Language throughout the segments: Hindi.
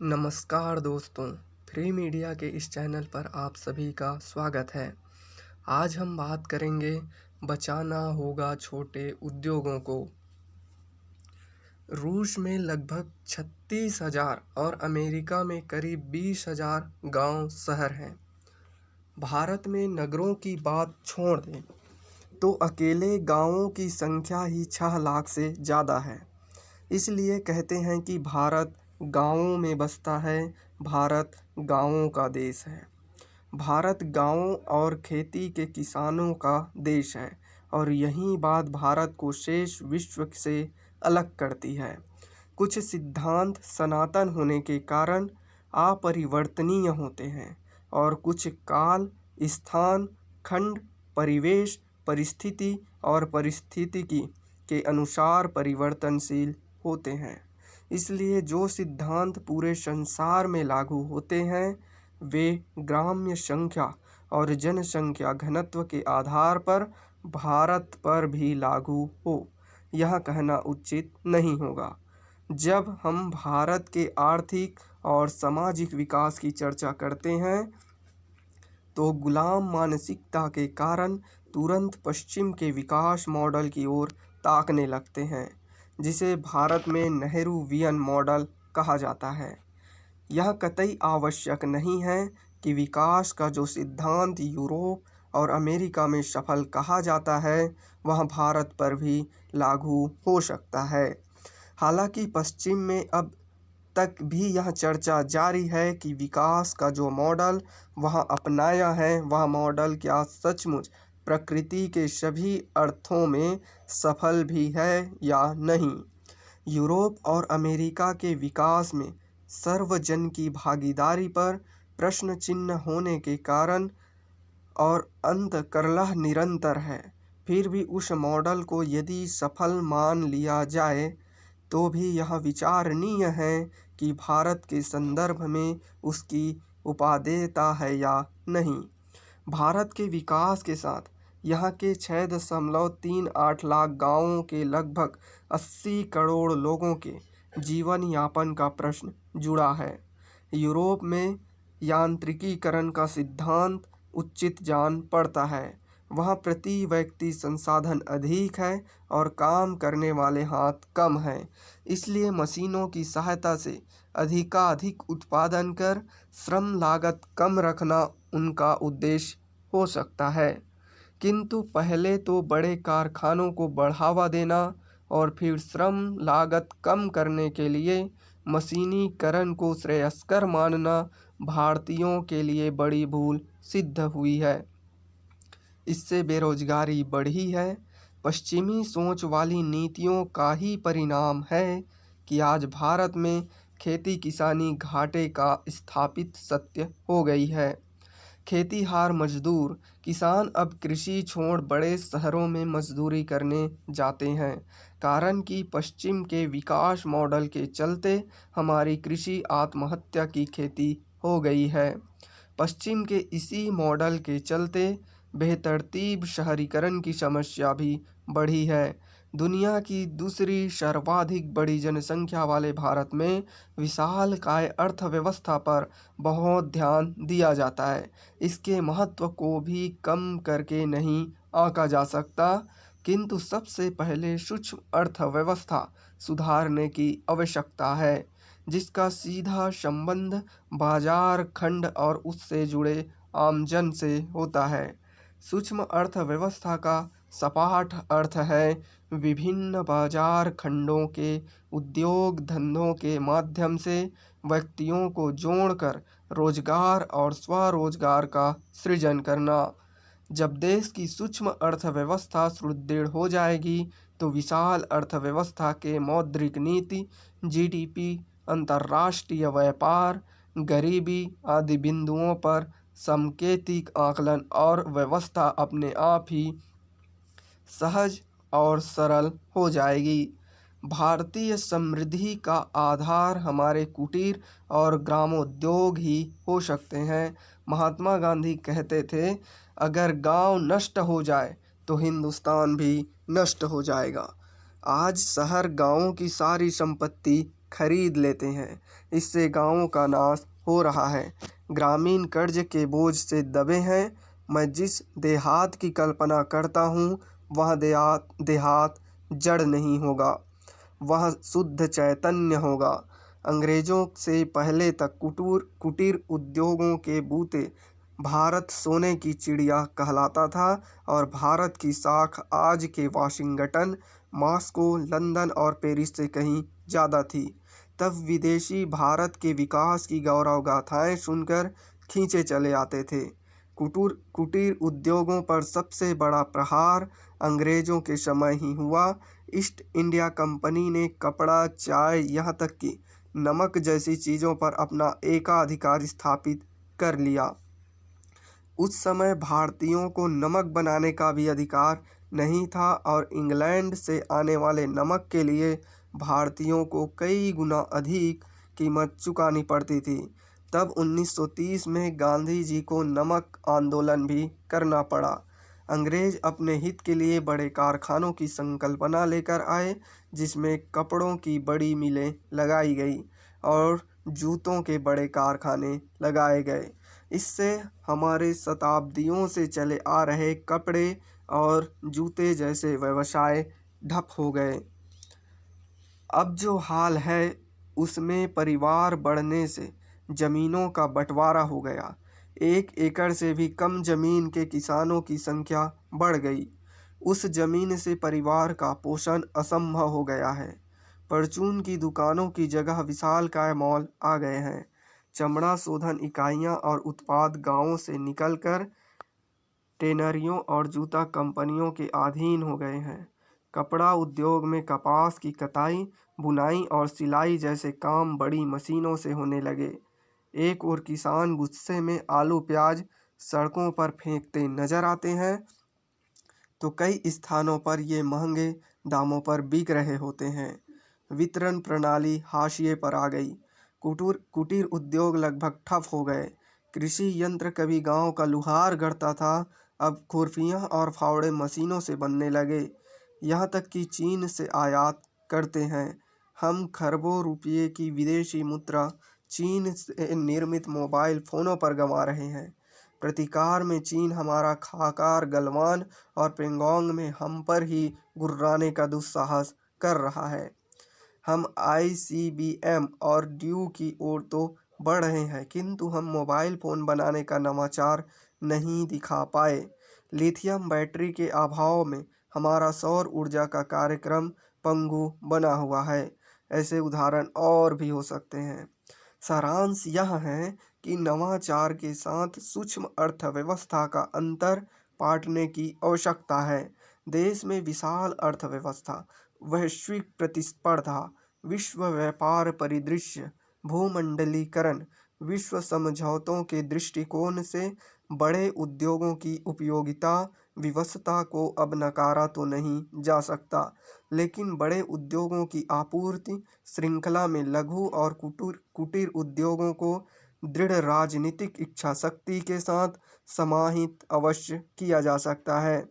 नमस्कार दोस्तों, फ्री मीडिया के इस चैनल पर आप सभी का स्वागत है। आज हम बात करेंगे बचाना होगा छोटे उद्योगों को। रूस में लगभग 36,000 और अमेरिका में करीब 20,000 गांव शहर हैं। भारत में नगरों की बात छोड़ दें तो अकेले गांवों की संख्या ही 6 लाख से ज़्यादा है। इसलिए कहते हैं कि भारत गांवों में बसता है, भारत गांवों का देश है। भारत गांवों और खेती के किसानों का देश है और यही बात भारत को शेष विश्व से अलग करती है। कुछ सिद्धांत सनातन होने के कारण अपरिवर्तनीय होते हैं और कुछ काल, स्थान, खंड, परिवेश, परिस्थिति और पारिस्थितिकी के अनुसार परिवर्तनशील होते हैं। इसलिए जो सिद्धांत पूरे संसार में लागू होते हैं वे ग्राम्य संख्या और जनसंख्या घनत्व के आधार पर भारत पर भी लागू हो, यह कहना उचित नहीं होगा। जब हम भारत के आर्थिक और सामाजिक विकास की चर्चा करते हैं तो गुलाम मानसिकता के कारण तुरंत पश्चिम के विकास मॉडल की ओर ताकने लगते हैं, जिसे भारत में नेहरूवियन मॉडल कहा जाता है। यह कतई आवश्यक नहीं है कि विकास का जो सिद्धांत यूरोप और अमेरिका में सफल कहा जाता है वह भारत पर भी लागू हो सकता है। हालांकि पश्चिम में अब तक भी यह चर्चा जारी है कि विकास का जो मॉडल वह अपनाया है वह मॉडल क्या सचमुच प्रकृति के सभी अर्थों में सफल भी है या नहीं। यूरोप और अमेरिका के विकास में सर्वजन की भागीदारी पर प्रश्न चिन्ह होने के कारण और अंतर्कलह निरंतर है। फिर भी उस मॉडल को यदि सफल मान लिया जाए तो भी यह विचारणीय है कि भारत के संदर्भ में उसकी उपादेयता है या नहीं। भारत के विकास के साथ यहाँ के 6.38 लाख गांवों के लगभग 80 करोड़ लोगों के जीवन यापन का प्रश्न जुड़ा है। यूरोप में यांत्रिकीकरण का सिद्धांत उचित जान पड़ता है। वहाँ प्रति व्यक्ति संसाधन अधिक है और काम करने वाले हाथ कम हैं। इसलिए मशीनों की सहायता से अधिकाधिक उत्पादन कर श्रम लागत कम रखना उनका उद्देश्य हो सकता है। किंतु पहले तो बड़े कारखानों को बढ़ावा देना और फिर श्रम लागत कम करने के लिए मशीनीकरण को श्रेयस्कर मानना भारतीयों के लिए बड़ी भूल सिद्ध हुई है। इससे बेरोजगारी बढ़ी है। पश्चिमी सोच वाली नीतियों का ही परिणाम है कि आज भारत में खेती किसानी घाटे का स्थापित सत्य हो गई है। खेतीहार मजदूर किसान अब कृषि छोड़ बड़े शहरों में मजदूरी करने जाते हैं, कारण कि पश्चिम के विकास मॉडल के चलते हमारी कृषि आत्महत्या की खेती हो गई है। पश्चिम के इसी मॉडल के चलते बेतरतीब शहरीकरण की समस्या भी बढ़ी है। दुनिया की दूसरी सर्वाधिक बड़ी जनसंख्या वाले भारत में विशालकाय अर्थव्यवस्था पर बहुत ध्यान दिया जाता है। इसके महत्व को भी कम करके नहीं आंका जा सकता, किंतु सबसे पहले सूक्ष्म अर्थव्यवस्था सुधारने की आवश्यकता है, जिसका सीधा संबंध बाजार खंड और उससे जुड़े आमजन से होता है। सूक्ष्म अर्थव्यवस्था का सपाट अर्थ है विभिन्न बाजार खंडों के उद्योग धंधों के माध्यम से व्यक्तियों को जोड़कर रोजगार और स्वरोजगार का सृजन करना। जब देश की सूक्ष्म अर्थव्यवस्था सुदृढ़ हो जाएगी तो विशाल अर्थव्यवस्था के मौद्रिक नीति, जीडीपी, अंतर्राष्ट्रीय व्यापार, गरीबी आदि बिंदुओं पर सांकेतिक आकलन और व्यवस्था अपने आप ही सहज और सरल हो जाएगी। भारतीय समृद्धि का आधार हमारे कुटीर और ग्रामोद्योग ही हो सकते हैं। महात्मा गांधी कहते थे, अगर गांव नष्ट हो जाए तो हिंदुस्तान भी नष्ट हो जाएगा। आज शहर गांवों की सारी संपत्ति खरीद लेते हैं। इससे गाँवों का नाश हो रहा है। ग्रामीण कर्ज के बोझ से दबे हैं। मैं जिस देहात की कल्पना करता हूँ वह देहात जड़ नहीं होगा, वह शुद्ध चैतन्य होगा। अंग्रेजों से पहले तक कुटीर उद्योगों के बूते भारत सोने की चिड़िया कहलाता था और भारत की साख आज के वाशिंगटन, मॉस्को, लंदन और पेरिस से कहीं ज़्यादा थी। तब विदेशी भारत के विकास की गौरव गाथाएं सुनकर खींचे चले आते थे। कुटीर उद्योगों पर सबसे बड़ा प्रहार अंग्रेजों के समय ही हुआ। ईस्ट इंडिया कंपनी ने कपड़ा, चाय, यहाँ तक कि नमक जैसी चीज़ों पर अपना एकाधिकार स्थापित कर लिया। उस समय भारतीयों को नमक बनाने का भी अधिकार नहीं था और इंग्लैंड से आने वाले नमक के लिए भारतीयों को कई गुना अधिक कीमत चुकानी पड़ती थी। तब 1930 में गांधी जी को नमक आंदोलन भी करना पड़ा। अंग्रेज अपने हित के लिए बड़े कारखानों की संकल्पना लेकर आए, जिसमें कपड़ों की बड़ी मिलें लगाई गई और जूतों के बड़े कारखाने लगाए गए। इससे हमारे शताब्दियों से चले आ रहे कपड़े और जूते जैसे व्यवसाय ठप हो गए। अब जो हाल है उसमें परिवार बढ़ने से जमीनों का बंटवारा हो गया। 1 एकड़ से भी कम जमीन के किसानों की संख्या बढ़ गई। उस जमीन से परिवार का पोषण असंभव हो गया है। परचून की दुकानों की जगह विशालकाय मॉल आ गए हैं। चमड़ा शोधन इकाइयां और उत्पाद गांवों से निकलकर टेनरियों और जूता कंपनियों के अधीन हो गए हैं। कपड़ा उद्योग में कपास की कताई, बुनाई और सिलाई जैसे काम बड़ी मशीनों से होने लगे। एक और किसान गुस्से में आलू प्याज सड़कों पर फेंकते नजर आते हैं, तो कई स्थानों पर ये महंगे दामों पर बिक रहे होते हैं। वितरण प्रणाली हाशिए पर आ गई। कुटीर उद्योग लगभग ठप हो गए। कृषि यंत्र कभी गांव का लुहार गढ़ता था, अब खुरपियां और फावड़े मशीनों से बनने लगे। यहाँ तक कि चीन से आयात करते हैं। हम खरबों रुपये की विदेशी मुद्रा चीन से निर्मित मोबाइल फ़ोनों पर गंवा रहे हैं। प्रतिकार में चीन हमारा खाकार गलवान और पेंगोंग में हम पर ही गुर्राने का दुस्साहस कर रहा है। हम ICBM और ड्यू की ओर तो बढ़ रहे हैं, किंतु हम मोबाइल फ़ोन बनाने का नवाचार नहीं दिखा पाए। लिथियम बैटरी के अभाव में हमारा सौर ऊर्जा का कार्यक्रम पंगु बना हुआ है। ऐसे उदाहरण और भी हो सकते हैं। सारांश यह है कि नवाचार के साथ सूक्ष्म अर्थव्यवस्था का अंतर पाटने की आवश्यकता है। देश में विशाल अर्थव्यवस्था, वैश्विक प्रतिस्पर्धा, विश्व व्यापार परिदृश्य, भूमंडलीकरण, विश्व समझौतों के दृष्टिकोण से बड़े उद्योगों की उपयोगिता विवशता को अब नकारा तो नहीं जा सकता, लेकिन बड़े उद्योगों की आपूर्ति श्रृंखला में लघु और कुटीर उद्योगों को दृढ़ राजनीतिक इच्छा शक्ति के साथ समाहित अवश्य किया जा सकता है।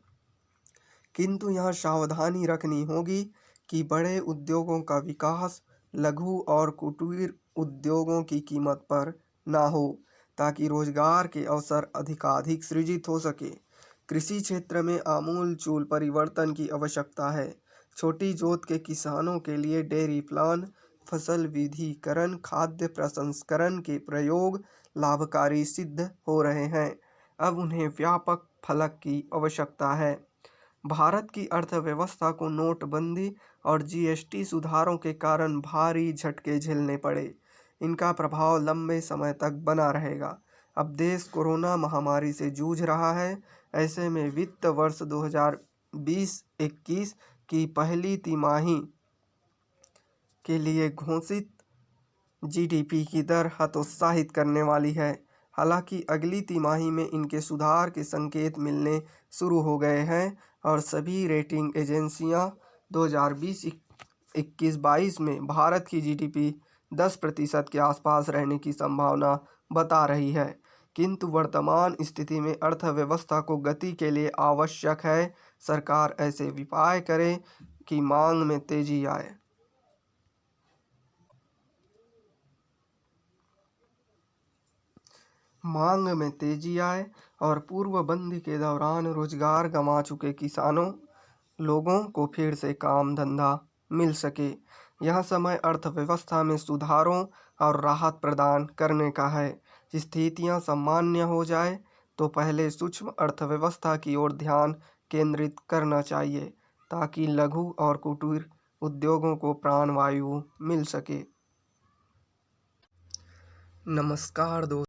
किंतु यहाँ सावधानी रखनी होगी कि बड़े उद्योगों का विकास लघु और कुटीर उद्योगों की कीमत पर ना हो, ताकि रोजगार के अवसर अधिकाधिक सृजित हो सके। कृषि क्षेत्र में आमूलचूल परिवर्तन की आवश्यकता है। छोटी जोत के किसानों के लिए डेयरी प्लान, फसल विधिकरण, खाद्य प्रसंस्करण के प्रयोग लाभकारी सिद्ध हो रहे हैं। अब उन्हें व्यापक फलक की आवश्यकता है। भारत की अर्थव्यवस्था को नोटबंदी और GST सुधारों के कारण भारी झटके झेलने पड़े। इनका प्रभाव लंबे समय तक बना रहेगा। अब देश कोरोना महामारी से जूझ रहा है। ऐसे में वित्त वर्ष 2020-21 की पहली तिमाही के लिए घोषित GDP की दर हतोत्साहित करने वाली है। हालांकि अगली तिमाही में इनके सुधार के संकेत मिलने शुरू हो गए हैं और सभी रेटिंग एजेंसियां 2020-21-22 में भारत की GDP 10% के आसपास रहने की संभावना बता रही है। किंतु वर्तमान स्थिति में अर्थव्यवस्था को गति के लिए आवश्यक है सरकार ऐसे उपाय करे कि मांग में तेजी आए। मांग में तेजी आए और पूर्वबंदी के दौरान रोजगार गंवा चुके किसानों लोगों को फिर से काम धंधा मिल सके। यह समय अर्थव्यवस्था में सुधारों और राहत प्रदान करने का है। स्थितियां सामान्य हो जाए तो पहले सूक्ष्म अर्थव्यवस्था की ओर ध्यान केंद्रित करना चाहिए ताकि लघु और कुटीर उद्योगों को प्राणवायु मिल सके। नमस्कार दोस्तों।